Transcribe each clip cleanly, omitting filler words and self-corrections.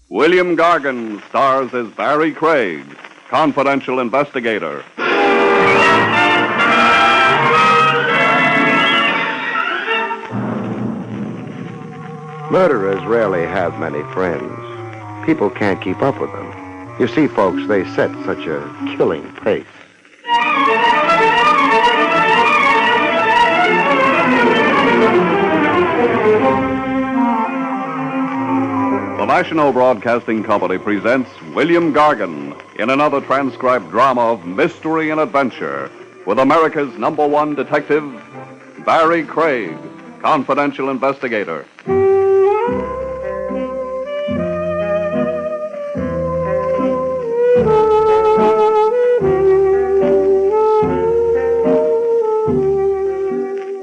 William Gargan stars as Barrie Craig, confidential investigator. Murderers rarely have many friends. People can't keep up with them. You see, folks, they set such a killing pace. The National Broadcasting Company presents William Gargan in another transcribed drama of mystery and adventure with America's #1 detective, Barrie Craig, confidential investigator.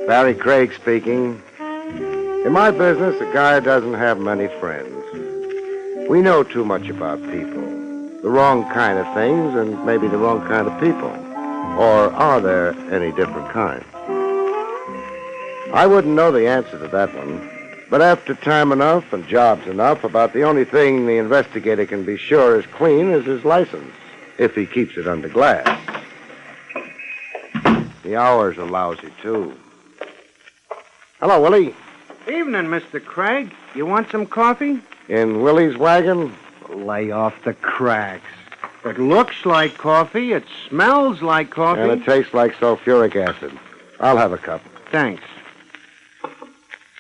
Barrie Craig speaking. In my business, a guy doesn't have many friends. We know too much about people. The wrong kind of things and maybe the wrong kind of people. Or are there any different kinds? I wouldn't know the answer to that one. But after time enough and jobs enough, about the only thing the investigator can be sure is clean is his license, if he keeps it under glass. The hours are lousy, too. Hello, Willie. Evening, Mr. Craig. You want some coffee? In Willie's wagon? Lay off the cracks. It looks like coffee. It smells like coffee. And it tastes like sulfuric acid. I'll have a cup. Thanks.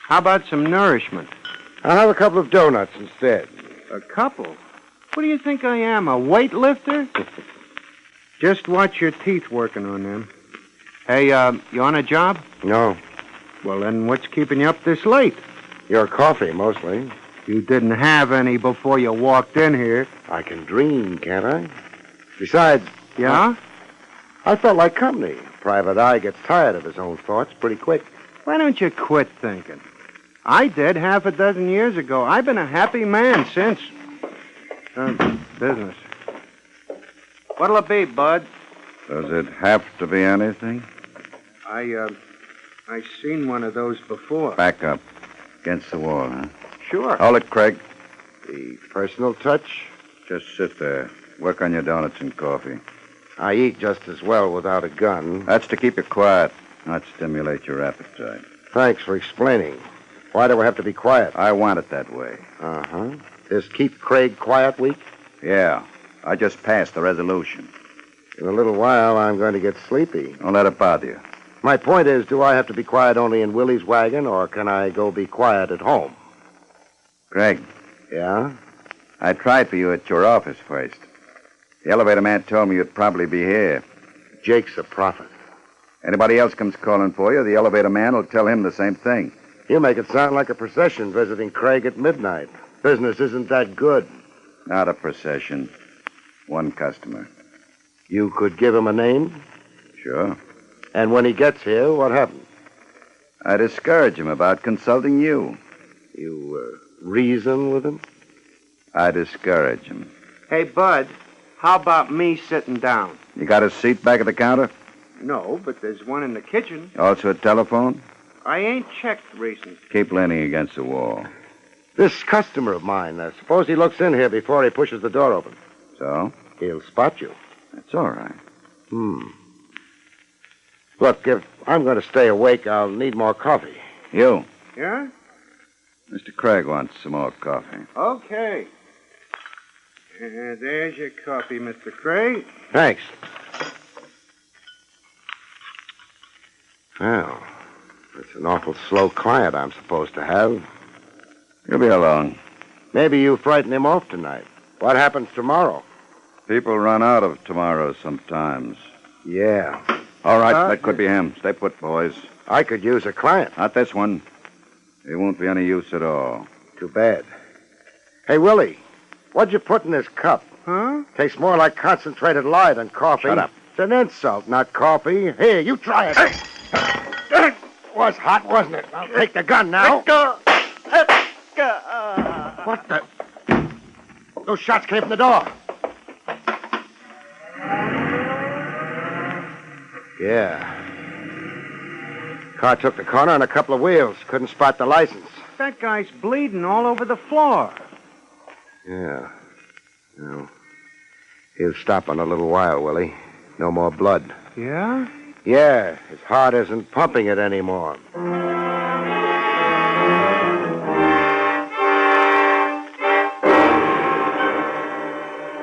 How about some nourishment? I'll have a couple of donuts instead. A couple? What do you think I am, a weightlifter? Just watch your teeth working on them. Hey, you on a job? No. Well, then what's keeping you up this late? Your coffee, mostly. You didn't have any before you walked in here. I can dream, can't I? Besides... Yeah? I felt like company. Private eye gets tired of his own thoughts pretty quick. Why don't you quit thinking? I did half a dozen years ago. I've been a happy man since. Business. What'll it be, Bud? Does it have to be anything? I seen one of those before. Back up. Against the wall, huh? Sure. Hold it, Craig. The personal touch? Just sit there. Work on your donuts and coffee. I eat just as well without a gun. That's to keep you quiet, not stimulate your appetite. Thanks for explaining. Why do I have to be quiet? I want it that way. Uh-huh. Is Keep Craig Quiet Week? Yeah. I just passed the resolution. In a little while, I'm going to get sleepy. Don't let it bother you. My point is, do I have to be quiet only in Willie's wagon, or can I go be quiet at home? Craig. Yeah? I tried for you at your office first. The elevator man told me you'd probably be here. Jake's a prophet. Anybody else comes calling for you, the elevator man will tell him the same thing. You make it sound like a procession visiting Craig at midnight. Business isn't that good. Not a procession. One customer. You could give him a name? Sure. And when he gets here, what happens? I discourage him about consulting you. You reason with him? I discourage him. Hey, Bud, how about me sitting down? You got a seat back at the counter? No, but there's one in the kitchen. Also a telephone? I ain't checked recent. Keep leaning against the wall. This customer of mine, suppose he looks in here before he pushes the door open. So? He'll spot you. That's all right. Look, if I'm going to stay awake, I'll need more coffee. You. Yeah? Mr. Craig wants some more coffee. Okay. There's your coffee, Mr. Craig. Thanks. Well, it's an awful slow client I'm supposed to have. You'll be along. Maybe you frighten him off tonight. What happens tomorrow? People run out of tomorrows sometimes. Yeah. All right, that could be him. Stay put, boys. I could use a client. Not this one. He won't be any use at all. Too bad. Hey, Willie, what'd you put in this cup? Huh? Tastes more like concentrated lye than coffee. Shut up. It's an insult, not coffee. Here, you try it. It was hot, wasn't it? I'll take the gun now. What the? Those shots came from the door. Yeah. Car took the corner on a couple of wheels. Couldn't spot the license. That guy's bleeding all over the floor. Yeah. No. He'll stop in a little while, Willie. No more blood. Yeah? Yeah, his heart isn't pumping it anymore.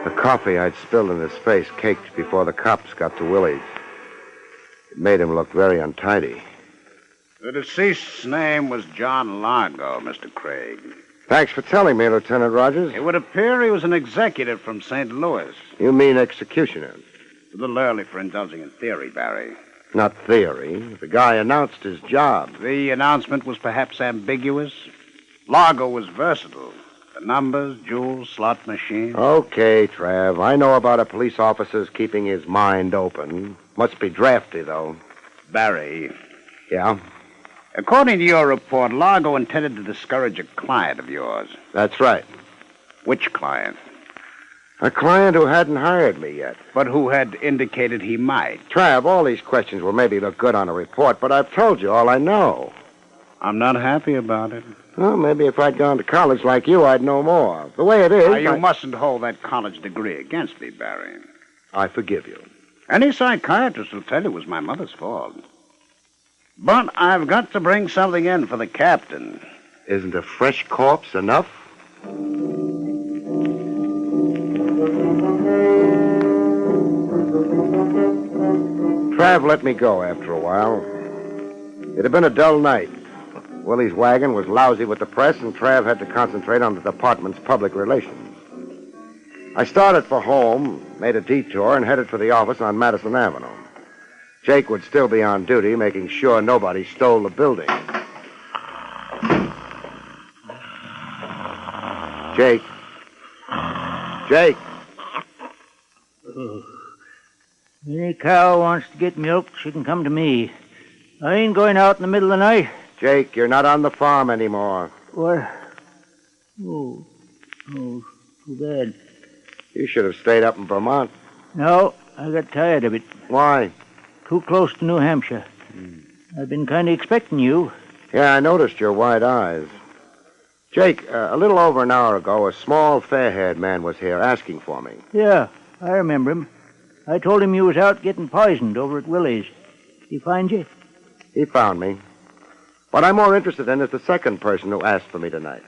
The coffee I'd spilled in his face caked before the cops got to Willie's. It made him look very untidy. The deceased's name was John Largo, Mr. Craig. Thanks for telling me, Lieutenant Rogers. It would appear he was an executive from St. Louis. You mean executioner? A little early for indulging in theory, Barrie. Not theory. The guy announced his job. The announcement was perhaps ambiguous. Largo was versatile. The numbers, jewels, slot machines. Okay, Trav. I know about a police officer's keeping his mind open. Must be drafty, though. Barrie, Yeah? according to your report, Largo intended to discourage a client of yours. That's right. Which client? A client who hadn't hired me yet. But who had indicated he might. Trav, all these questions will maybe look good on a report, but I've told you all I know. I'm not happy about it. Well, maybe if I'd gone to college like you, I'd know more. The way it is... Now, you mustn't hold that college degree against me, Barrie. I forgive you. Any psychiatrist will tell you it was my mother's fault. But I've got to bring something in for the captain. Isn't a fresh corpse enough? Trav let me go after a while. It had been a dull night. Willie's wagon was lousy with the press, and Trav had to concentrate on the department's public relations. I started for home, made a detour, and headed for the office on Madison Avenue. Jake would still be on duty, making sure nobody stole the building. Jake. Jake. Any cow wants to get milk, she can come to me. I ain't going out in the middle of the night. Jake, you're not on the farm anymore. What? Oh, too bad. You should have stayed up in Vermont. No, I got tired of it. Why? Too close to New Hampshire. I've been kind of expecting you. Yeah, I noticed your wide eyes. Jake, a little over an hour ago, a small, fair-haired man was here asking for me. Yeah, I remember him. I told him you was out getting poisoned over at Willie's. Did he find you? He found me. What I'm more interested in is the second person who asked for me tonight.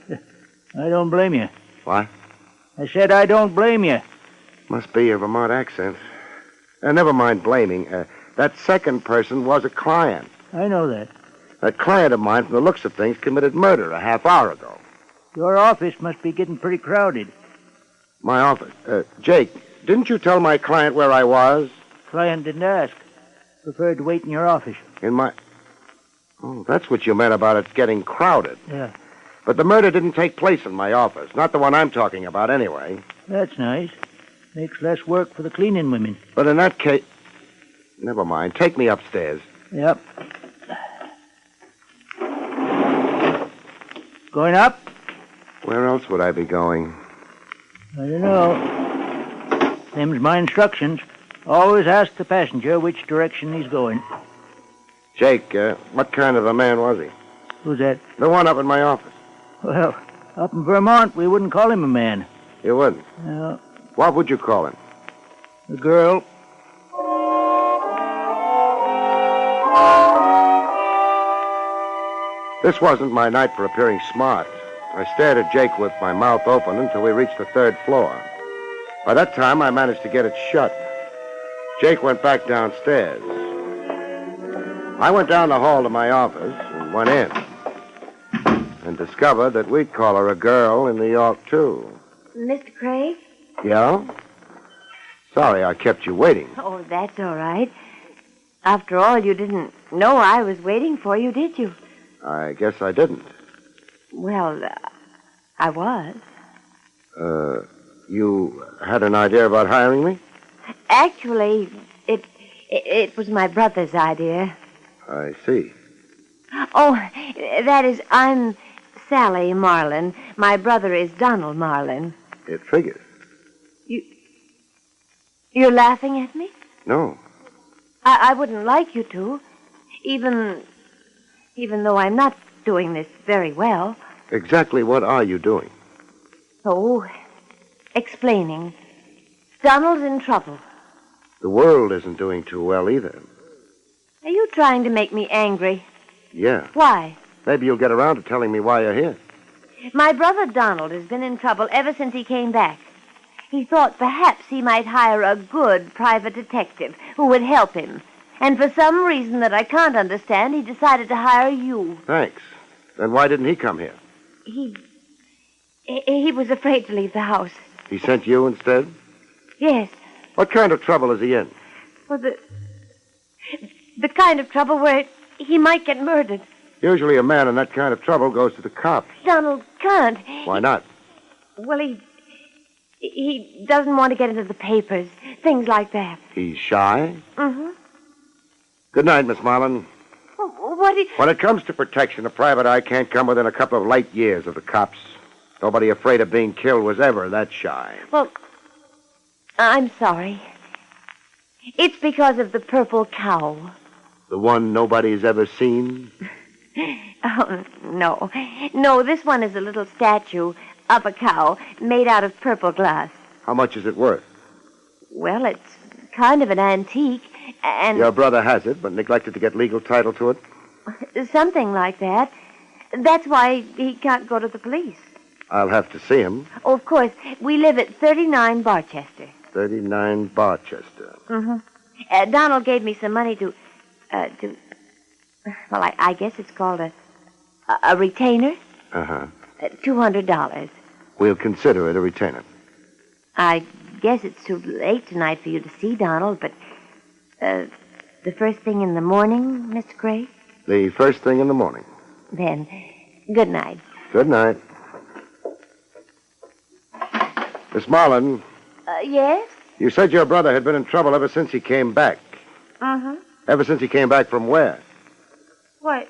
I don't blame you. What? I said I don't blame you. Must be your Vermont accent. Never mind blaming. That second person was a client. I know that. That client of mine, from the looks of things, committed murder a half hour ago. Your office must be getting pretty crowded. My office? Jake, didn't you tell my client where I was? Client didn't ask. Preferred to wait in your office. In my... Oh, that's what you meant about it getting crowded. Yeah. But the murder didn't take place in my office. Not the one I'm talking about, anyway. That's nice. Makes less work for the cleaning women. But in that case... Never mind. Take me upstairs. Yep. Going up? Where else would I be going? I don't know. Them's my instructions. Always ask the passenger which direction he's going. Jake, what kind of a man was he? Who's that? The one up in my office. Well, up in Vermont, we wouldn't call him a man. You wouldn't? No, What would you call him? a girl. This wasn't my night for appearing smart. I stared at Jake with my mouth open until we reached the third floor. By that time, I managed to get it shut. Jake went back downstairs. I went down the hall to my office and went in. And discovered that we'd call her a girl in New York, too. Mr. Craig? Yeah? Sorry I kept you waiting. Oh, that's all right. After all, you didn't know I was waiting for you, did you? I guess I didn't. Well, I was. You had an idea about hiring me? Actually, it was my brother's idea. I see. Oh, that is, I'm Sally Marlin. My brother is Donald Marlin. It figures. You're laughing at me? No. I wouldn't like you to, even though I'm not doing this very well. Exactly what are you doing? Oh, explaining. Donald's in trouble. The world isn't doing too well either. Are you trying to make me angry? Yeah. Why? Maybe you'll get around to telling me why you're here. My brother Donald has been in trouble ever since he came back. He thought perhaps he might hire a good private detective who would help him. And for some reason that I can't understand, he decided to hire you. Thanks. Then why didn't he come here? He was afraid to leave the house. He sent you instead? Yes. What kind of trouble is he in? Well, the kind of trouble where he might get murdered. Usually a man in that kind of trouble goes to the cops. Donald can't. Why not? Well, he doesn't want to get into the papers. Things like that. He's shy? Mm-hmm. Good night, Miss Marlin. When it comes to protection, a private eye can't come within a couple of light years of the cops. Nobody afraid of being killed was ever that shy. Well, I'm sorry. It's because of the purple cow. The one nobody's ever seen? Oh, no. No, this one is a little statue of a cow made out of purple glass. How much is it worth? Well, it's kind of an antique, and... Your brother has it, but neglected to get legal title to it? Something like that. That's why he can't go to the police. I'll have to see him. Oh, of course. We live at 39 Barchester. 39 Barchester. Mm-hmm. Donald gave me some money to... Well, I guess it's called a retainer. Uh-huh. $200. We'll consider it a retainer. I guess it's too late tonight for you to see Donald, but the first thing in the morning, Mr. Craig? The first thing in the morning. Then, good night. Good night. Miss Marlin. Yes? You said your brother had been in trouble ever since he came back. Uh-huh. Ever since he came back from where? Why,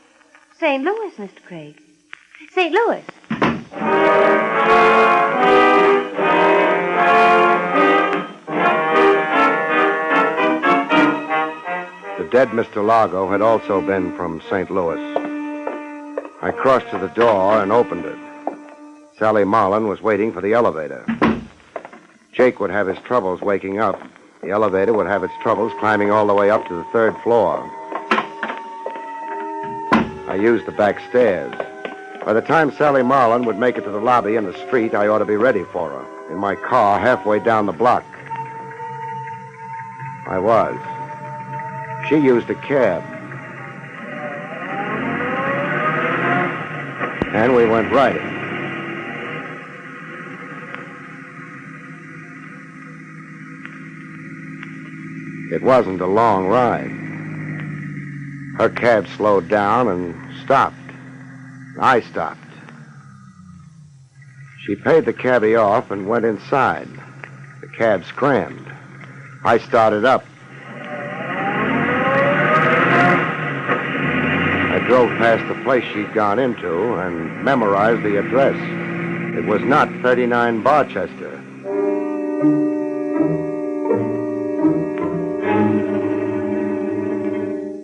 St. Louis, Mr. Craig. St. Louis. The dead Mr. Largo had also been from St. Louis. I crossed to the door and opened it. Sally Marlin was waiting for the elevator. Jake would have his troubles waking up. The elevator would have its troubles climbing all the way up to the third floor. I used the back stairs. By the time Sally Marlin would make it to the lobby and the street, I ought to be ready for her. In my car, halfway down the block. I was. She used a cab. And we went riding. It wasn't a long ride. Her cab slowed down and stopped. I stopped. She paid the cabbie off and went inside. The cab scrammed. I started up. I drove past the place she'd gone into and memorized the address. It was not 39 Barchester.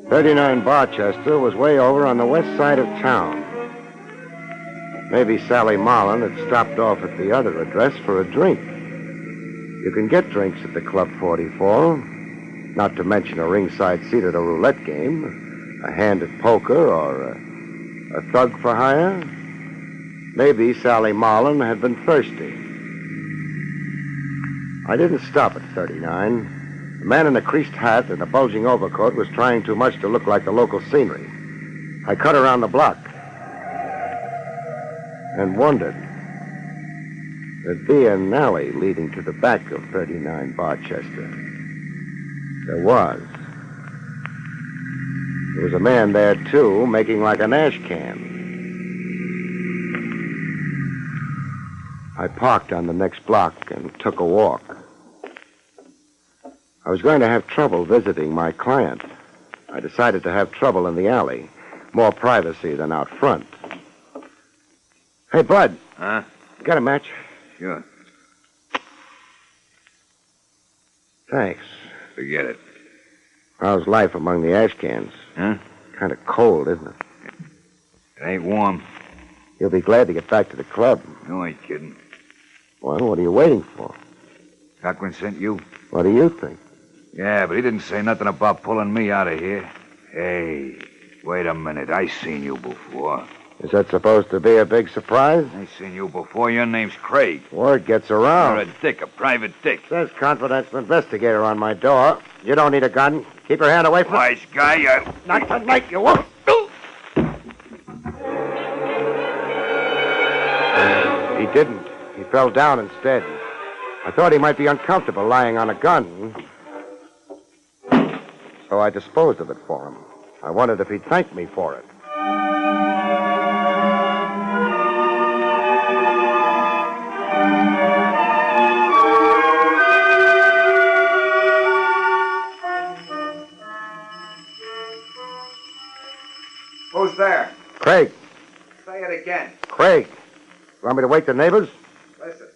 "39 Barchester was way over on the west side of town. Maybe Sally Marlin had stopped off at the other address for a drink. You can get drinks at the Club 44, not to mention a ringside seat at a roulette game, a hand at poker, or a thug for hire. Maybe Sally Marlin had been thirsty. I didn't stop at 39. The man in a creased hat and a bulging overcoat was trying too much to look like the local scenery. I cut around the block and wondered. There'd be an alley leading to the back of 39 Barchester. There was. There was a man there, too, making like an ash can. I parked on the next block and took a walk. I was going to have trouble visiting my client. I decided to have trouble in the alley. More privacy than out front. Hey, Bud. Huh? Got a match? Sure. Thanks. Forget it. How's life among the ash cans? Huh? Kind of cold, isn't it? It ain't warm. You'll be glad to get back to the club. No, I ain't kidding. Well, what are you waiting for? Cochran sent you? What do you think? Yeah, but he didn't say nothing about pulling me out of here. Hey, wait a minute. I seen you before. Is that supposed to be a big surprise? I seen you before. Your name's Craig. Word gets around. You're a dick, a private dick. Says confidential investigator on my door. You don't need a gun. Keep your hand away from... Wise guy, Not tonight, you won't. He didn't. He fell down instead. I thought he might be uncomfortable lying on a gun. So I disposed of it for him. I wondered if he'd thank me for it. Who's there? Craig. Say it again. Craig. You want me to wake the neighbors? Listen.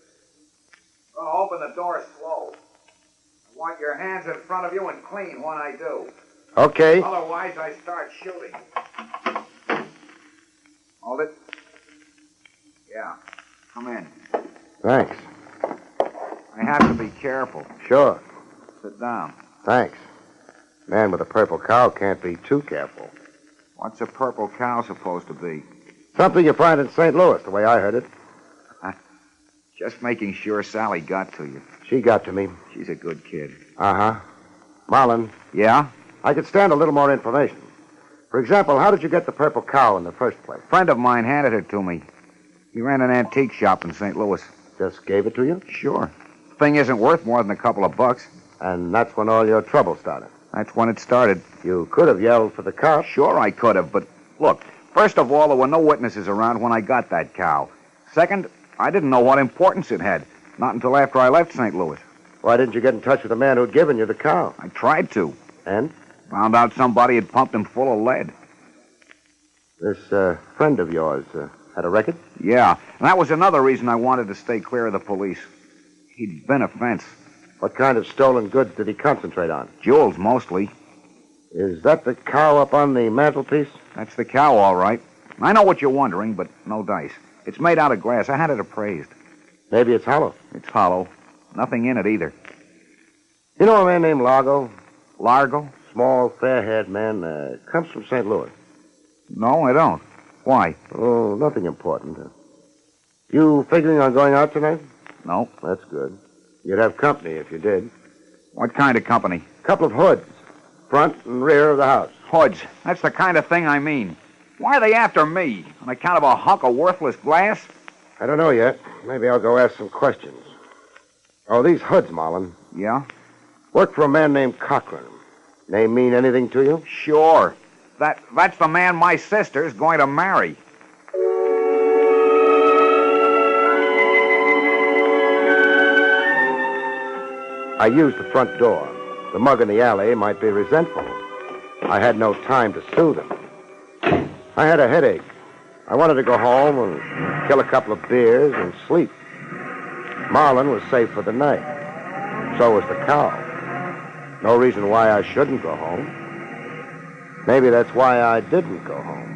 Open the door slow. I want your hands in front of you and clean when I do. Okay. Otherwise, I start shooting. Hold it. Yeah. Come in. Thanks. I have to be careful. Sure. Sit down. Thanks. Man with a purple cow can't be too careful. What's a purple cow supposed to be? Something you find in St. Louis, the way I heard it. Just making sure Sally got to you. She got to me. She's a good kid. Uh-huh. Marlin, Yeah? I could stand a little more information. For example, how did you get the purple cow in the first place? A friend of mine handed it to me. He ran an antique shop in St. Louis. Just gave it to you? Sure. Thing isn't worth more than a couple of bucks. And that's when all your trouble started. That's when it started. You could have yelled for the cops. Sure I could have, but look, first of all, there were no witnesses around when I got that cow. Second, I didn't know what importance it had. Not until after I left St. Louis. Why didn't you get in touch with the man who'd given you the cow? I tried to. And? Found out somebody had pumped him full of lead. This friend of yours had a record? Yeah, and that was another reason I wanted to stay clear of the police. He'd been a fence. What kind of stolen goods did he concentrate on? Jewels, mostly. Is that the cow up on the mantelpiece? That's the cow, all right. I know what you're wondering, but no dice. It's made out of glass. I had it appraised. Maybe it's hollow. It's hollow. Nothing in it either. You know a man named Largo? Largo? Small, fair-haired man. Comes from St. Louis. No, I don't. Why? Oh, nothing important. You figuring on going out tonight? No. That's good. You'd have company if you did. What kind of company? A couple of hoods. Front and rear of the house. Hoods. That's the kind of thing I mean. Why are they after me? On account of a hunk of worthless glass? I don't know yet. Maybe I'll go ask some questions. Oh, these hoods, Marlin. Yeah? Work for a man named Cochran. Name mean anything to you? Sure. That's the man my sister's going to marry. I used the front door. The mug in the alley might be resentful. I had no time to sue them. I had a headache. I wanted to go home and kill a couple of beers and sleep. Marlin was safe for the night. So was the cow. No reason why I shouldn't go home. Maybe that's why I didn't go home.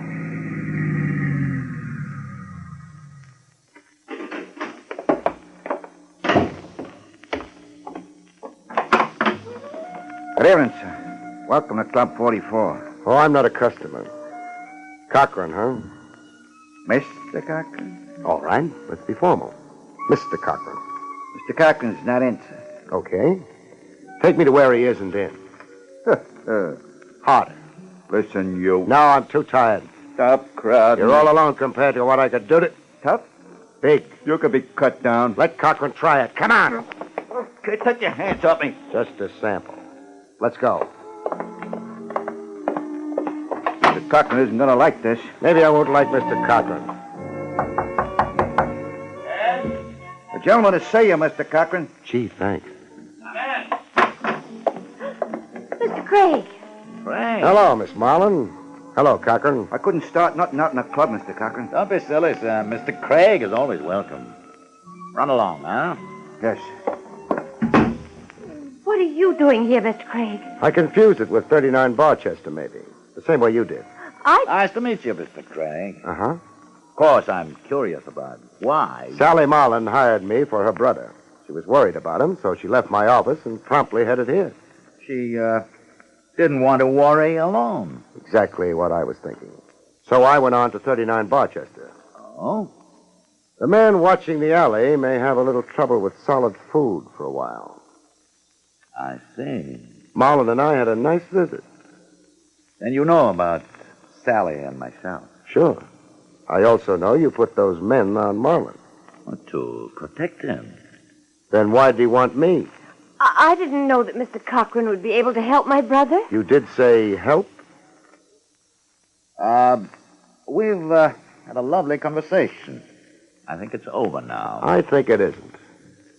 Good evening, sir. Welcome to Club 44. Oh, I'm not a customer. Cochran, huh? Mr. Cochran? All right, let's be formal. Mr. Cochran. Mr. Cochran's not in, sir. Okay. Take me to where he isn't in. Harder. Listen, you. No, I'm too tired. Stop crowding. You're all alone compared to what I could do to... Tough? Big. You could be cut down. Let Cochran try it. Come on. Okay, take your hands off me. Just a sample. Let's go. Mr. Cochran isn't going to like this. Maybe I won't like Mr. Cochran. The gentleman to see you, Mr. Cochran. Gee, thanks. Mr. Craig. Frank. Hello, Miss Marlin. Hello, Cochran. I couldn't start nothing out in the club, Mr. Cochran. Don't be silly, sir. Mr. Craig is always welcome. Run along, huh? Yes. What are you doing here, Mr. Craig? I confused it with 39 Barchester, maybe. The same way you did. Nice to meet you, Mr. Craig. Uh-huh. Of course, I'm curious about why. Sally Marlin hired me for her brother. She was worried about him, so she left my office and promptly headed here. She, didn't want to worry alone. Exactly what I was thinking. So I went on to 39 Barchester. Oh? The man watching the alley may have a little trouble with solid food for a while. I see. Marlin and I had a nice visit. Then you know about Sally and myself. Sure. I also know you put those men on Marlin. To protect him. Then why did he want me? I didn't know that Mr. Cochran would be able to help my brother. You did say help? We've had a lovely conversation. I think it's over now. I think it isn't.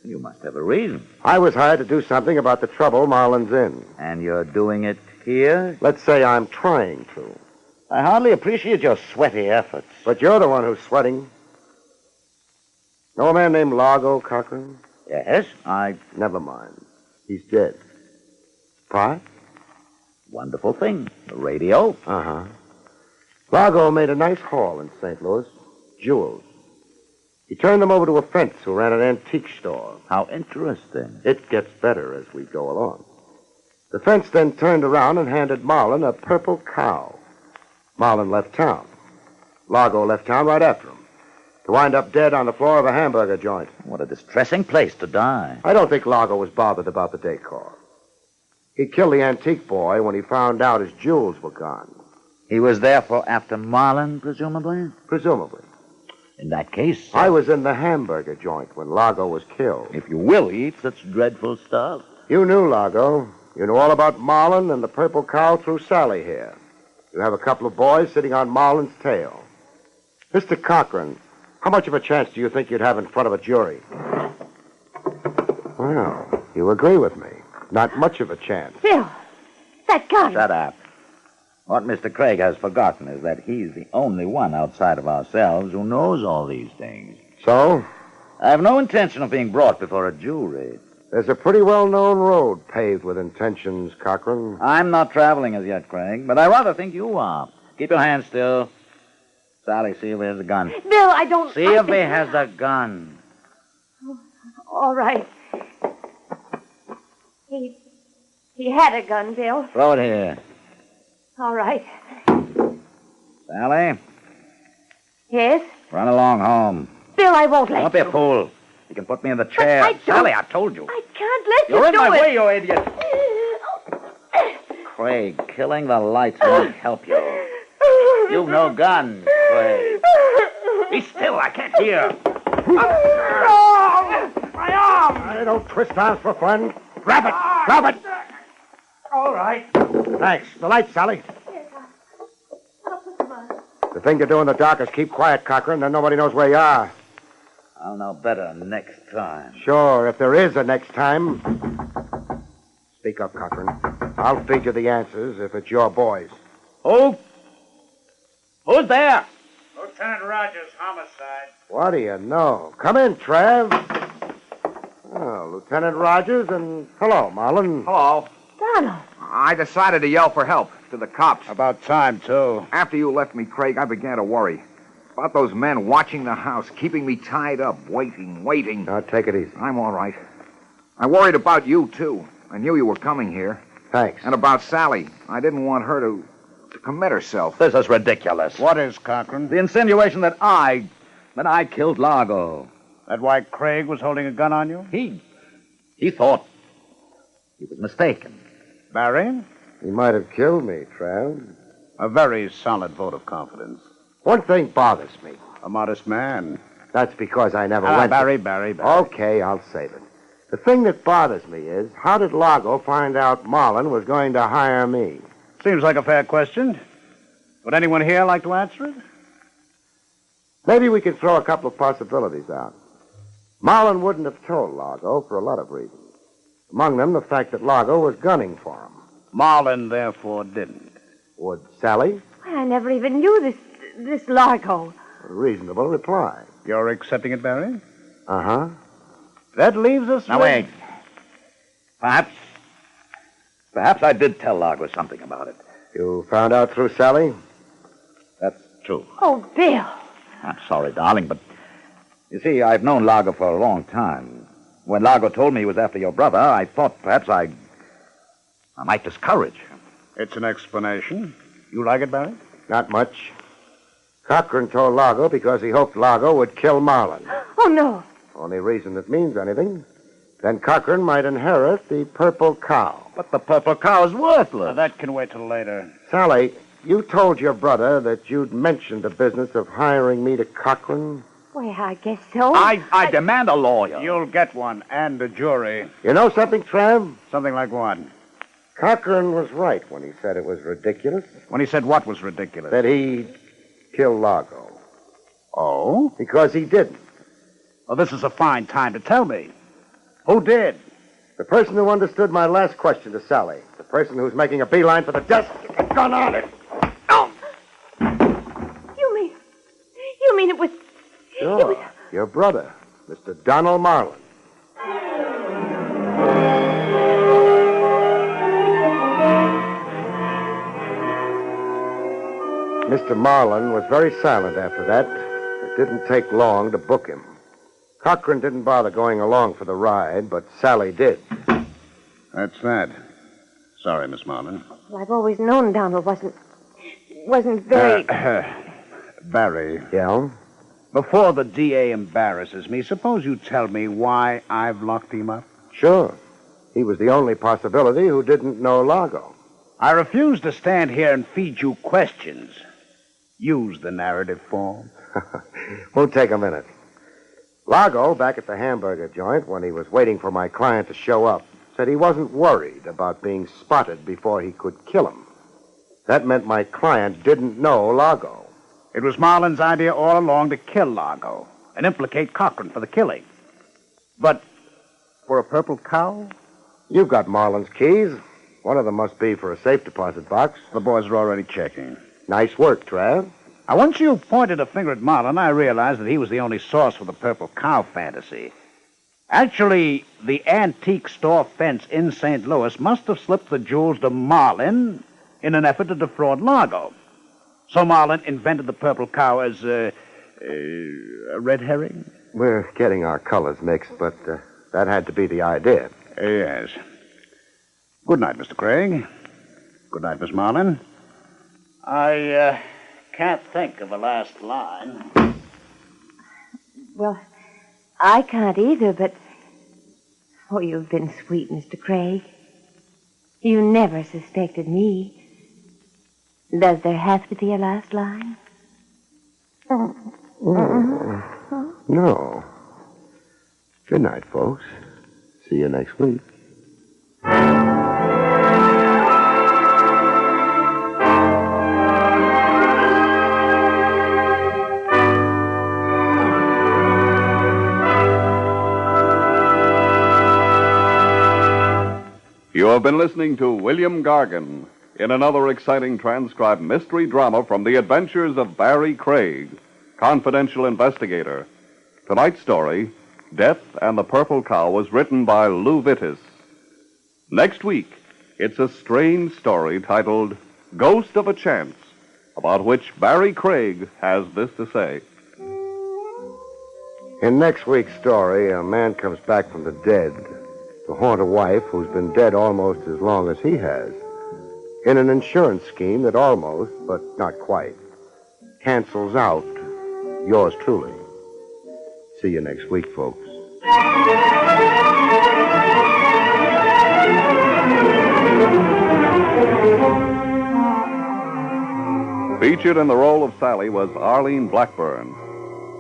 You must have a reason. I was hired to do something about the trouble Marlin's in. And you're doing it here? Let's say I'm trying to. I hardly appreciate your sweaty efforts. But you're the one who's sweating. Know a man named Largo Cochran? Yes, Never mind. He's dead. Why? Wonderful thing. The radio. Uh-huh. Largo made a nice haul in St. Louis. Jewels. He turned them over to a fence who ran an antique store. How interesting. It gets better as we go along. The fence then turned around and handed Marlin a purple cow. Marlin left town. Largo left town right after him, to wind up dead on the floor of a hamburger joint. What a distressing place to die. I don't think Largo was bothered about the decor. He killed the antique boy when he found out his jewels were gone. He was therefore after Marlin, presumably? Presumably. In that case... I was in the hamburger joint when Largo was killed. If you will eat such dreadful stuff. You knew Largo. You knew all about Marlin and the purple cow through Sally here. You have a couple of boys sitting on Marlin's tail. Mr. Cochran, how much of a chance do you think you'd have in front of a jury? Well, you agree with me. Not much of a chance. Bill, that gun. Shut up. What Mr. Craig has forgotten is that he's the only one outside of ourselves who knows all these things. So? I have no intention of being brought before a jury. There's a pretty well-known road paved with intentions, Cochran. I'm not traveling as yet, Craig, but I rather think you are. Keep your hands still. Sally, see if he has a gun. Bill, I don't... See if he has a gun. All right. He had a gun, Bill. Throw it here. All right. Sally, Yes? run along home. Bill, I won't let Don't be you. a fool. You can put me in the chair. I don't- Sally, I told you. I can't let You're you in do my it. way, you idiot. Craig, killing the lights won't help you. You've no gun, Craig. Be still, I can't hear. My arm! I don't twist arms for fun. Grab it! Grab it! All right. Thanks. The lights, Sally. Yes, I'll put them on. The thing to do in the dark is keep quiet, Cochran, then nobody knows where you are. I'll know better next time. Sure, if there is a next time. Speak up, Cochran. I'll feed you the answers if it's your boys. Who? Who's there? Lieutenant Rogers, homicide. What do you know? Come in, Trav. Oh, Lieutenant Rogers, and hello, Marlin. Hello. Donald. I decided to yell for help to the cops. About time, too. After you left me, Craig, I began to worry. About those men watching the house, keeping me tied up, waiting. Now, take it easy. I'm all right. I worried about you, too. I knew you were coming here. Thanks. And about Sally. I didn't want her to commit herself. This is ridiculous. What is, Cochran? The insinuation that I killed Largo. That why Craig was holding a gun on you? He thought he was mistaken. Barrie? He might have killed me, Trav. A very solid vote of confidence. One thing bothers me. A modest man. That's because I never went... Barrie. Okay, I'll save it. The thing that bothers me is, how did Largo find out Marlin was going to hire me? Seems like a fair question. Would anyone here like to answer it? Maybe we can throw a couple of possibilities out. Marlin wouldn't have told Largo for a lot of reasons. Among them, the fact that Largo was gunning for him. Marlin, therefore, didn't. Would Sally? I never even knew this Largo. A reasonable reply. You're accepting it, Barrie? Uh-huh. That leaves us Now, with... wait. Perhaps I did tell Largo something about it. You found out through Sally? That's true. Oh, Bill. I'm sorry, darling, but you see, I've known Largo for a long time. When Largo told me he was after your brother, I thought perhaps I might discourage him. It's an explanation. You like it, Barrie? Not much. Cochran told Largo because he hoped Largo would kill Marlin. Oh, no. Only reason it means anything. Then Cochran might inherit the purple cow. But the purple cow is worthless. Now, that can wait till later. Sally, you told your brother that you'd mentioned the business of hiring me to Cochran. Well, I guess so. I demand a lawyer. You'll get one, and a jury. You know something, Trav? Something like what? Cochran was right when he said it was ridiculous. When he said what was ridiculous? That he killed Largo. Oh? Because he didn't. Well, this is a fine time to tell me. Who did? The person who understood my last question to Sally. The person who's making a beeline for the desk with a gun on it. Oh! You mean it was... Sure. Your brother, Mr. Donald Marlin. Mr. Marlin was very silent after that. It didn't take long to book him. Cochran didn't bother going along for the ride, but Sally did. That's that. Sorry, Miss Marlin. Well, I've always known Donald wasn't very... Barrie, Yeah? before the DA embarrasses me, suppose you tell me why I've locked him up? Sure. He was the only possibility who didn't know Largo. I refuse to stand here and feed you questions. Use the narrative form. Won't take a minute. Largo, back at the hamburger joint, when he was waiting for my client to show up, said he wasn't worried about being spotted before he could kill him. That meant my client didn't know Largo. It was Marlin's idea all along to kill Largo and implicate Cochran for the killing. But for a purple cow? You've got Marlin's keys. One of them must be for a safe deposit box. The boys are already checking. Nice work, Trav. Now, once you pointed a finger at Marlin, I realized that he was the only source for the purple cow fantasy. Actually, the antique store fence in St. Louis must have slipped the jewels to Marlin in an effort to defraud Largo. So Marlin invented the purple cow as a red herring? We're getting our colors mixed, but that had to be the idea. Yes. Good night, Mr. Craig. Good night, Miss Marlin. I can't think of a last line. Well, I can't either, but... Oh, you've been sweet, Mr. Craig. You never suspected me. Does there have to be a last line? No. Good night, folks. See you next week. You have been listening to William Gargan in another exciting transcribed mystery drama from the Adventures of Barrie Craig, confidential investigator. Tonight's story, Death and the Purple Cow, was written by Lou Vittis. Next week, it's a strange story titled Ghost of a Chance, about which Barrie Craig has this to say. In next week's story, a man comes back from the dead to haunt a wife who's been dead almost as long as he has, in an insurance scheme that almost, but not quite, cancels out yours truly. See you next week, folks. Featured in the role of Sally was Arlene Blackburn.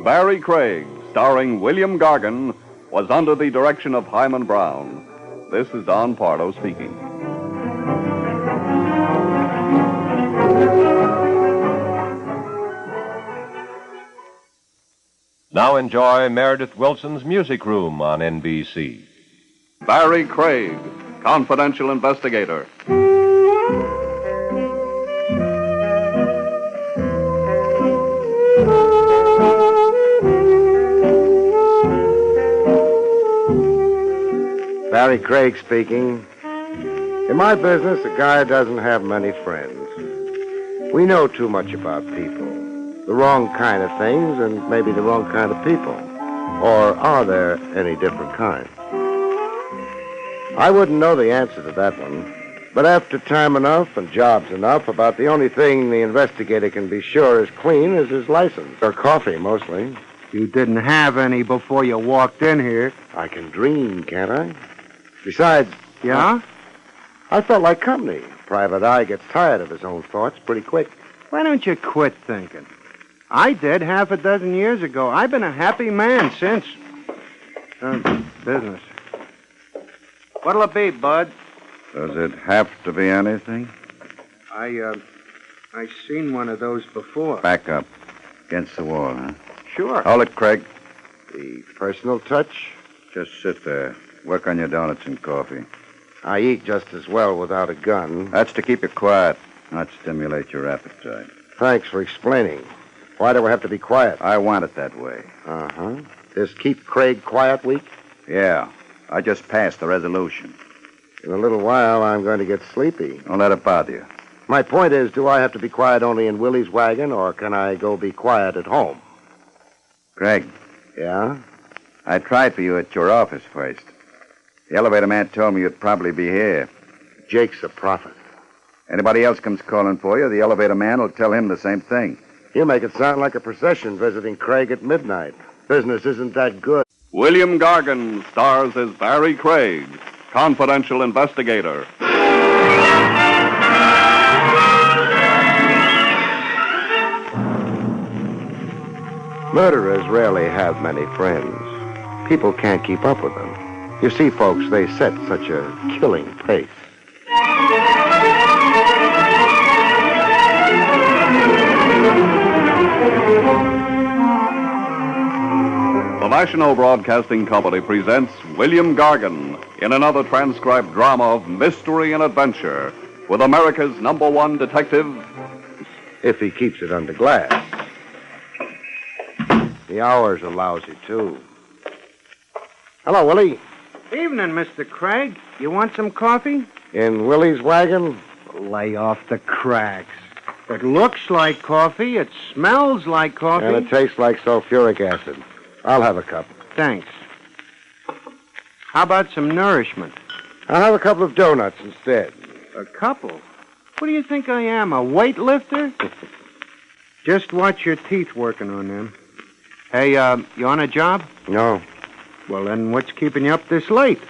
Barrie Craig, starring William Gargan, was under the direction of Hyman Brown. This is Don Pardo speaking. Now enjoy Meredith Wilson's Music Room on NBC. Barrie Craig, confidential investigator. Barrie Craig speaking. In my business, a guy doesn't have many friends. We know too much about people. the wrong kind of things and maybe the wrong kind of people. Or are there any different kinds? I wouldn't know the answer to that one. But after time enough and jobs enough, about the only thing the investigator can be sure is clean is his license. Or coffee, mostly. You didn't have any before you walked in here. I can dream, can't I? Besides... Yeah? I felt like company. Private eye gets tired of his own thoughts pretty quick. Why don't you quit thinking? I did half a dozen years ago. I've been a happy man since. Business. What'll it be, Bud? Does it have to be anything? I seen one of those before. Back up. Against the wall, huh? Sure. Hold it, Craig. The personal touch? Just sit there. Work on your donuts and coffee. I eat just as well without a gun. That's to keep you quiet, not stimulate your appetite. Thanks for explaining. Why do I have to be quiet? I want it that way. Uh-huh. This Keep Craig Quiet week? Yeah. I just passed the resolution. In a little while, I'm going to get sleepy. Don't let it bother you. My point is, do I have to be quiet only in Willie's wagon, or can I go be quiet at home? Craig. Yeah? I tried for you at your office first. The elevator man told me you'd probably be here. Jake's a prophet. Anybody else comes calling for you, the elevator man will tell him the same thing. You make it sound like a procession visiting Craig at midnight. Business isn't that good. William Gargan stars as Barrie Craig, confidential investigator. Murderers rarely have many friends. People can't keep up with them. You see, folks, they set such a killing pace. The National Broadcasting Company presents William Gargan in another transcribed drama of mystery and adventure with America's #1 detective. If he keeps it under glass. The hours are lousy, too. Hello, Willie. Evening, Mr. Craig. You want some coffee? In Willie's wagon? Lay off the cracks. It looks like coffee. It smells like coffee. And it tastes like sulfuric acid. I'll have a cup. Thanks. How about some nourishment? I'll have a couple of donuts instead. A couple? What do you think I am, a weightlifter? Just watch your teeth working on them. Hey, you on a job? No. Well, then what's keeping you up this late?